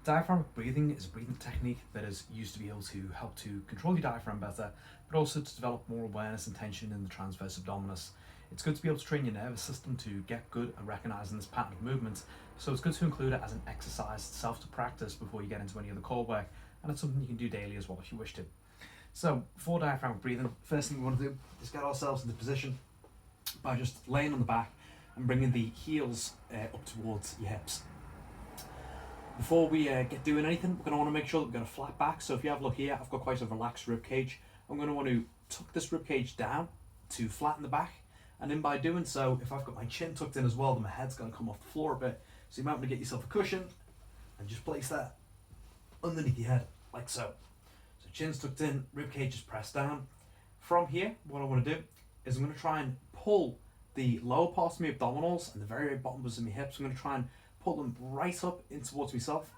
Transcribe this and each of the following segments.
Diaphragmatic breathing is a breathing technique that is used to be able to help to control your diaphragm better, but also to develop more awareness and tension in the transverse abdominis. It's good to be able to train your nervous system to get good at recognizing this pattern of movement, so it's good to include it as an exercise itself to practice before you get into any other core work, and it's something you can do daily as well if you wish to. So, for diaphragmatic breathing, first thing we want to do is get ourselves into position by just laying on the back and bringing the heels up towards your hips. Before we get doing anything, we're going to want to make sure that we've got a flat back. So if you have a look here, I've got quite a relaxed rib cage. I'm going to want to tuck this rib cage down to flatten the back. And then by doing so, if I've got my chin tucked in as well, then my head's going to come off the floor a bit. So you might want to get yourself a cushion and just place that underneath your head, like so. So chin's tucked in, rib cage is pressed down. From here, what I want to do is I'm going to try and pull the lower parts of my abdominals and the very, very bottoms of my hips. I'm going to try and pull them right up in towards myself.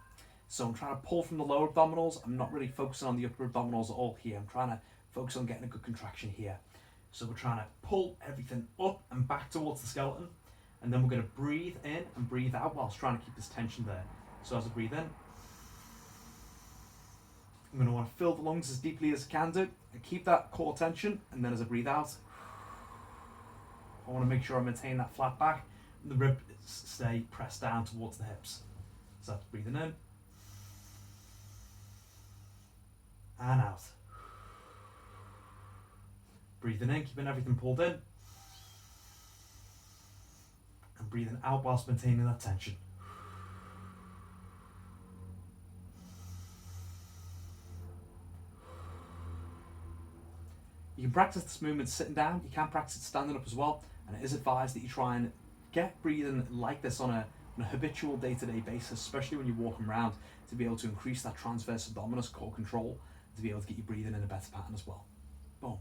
So I'm trying to pull from the lower abdominals. I'm not really focusing on the upper abdominals at all here. I'm trying to focus on getting a good contraction here. So we're trying to pull everything up and back towards the skeleton. And then we're going to breathe in and breathe out whilst trying to keep this tension there. So as I breathe in, I'm going to want to fill the lungs as deeply as I can do and keep that core tension. And then as I breathe out, I want to make sure I maintain that flat back and the ribs stay pressed down towards the hips. So that's breathing in and out. Breathing in, keeping everything pulled in, and breathing out whilst maintaining that tension. You can practice this movement sitting down, you can practice it standing up as well, and it is advised that you try and get breathing like this on a habitual day-to-day basis, especially when you're walking around, to be able to increase that transverse abdominis core control, to be able to get you breathing in a better pattern as well. Boom.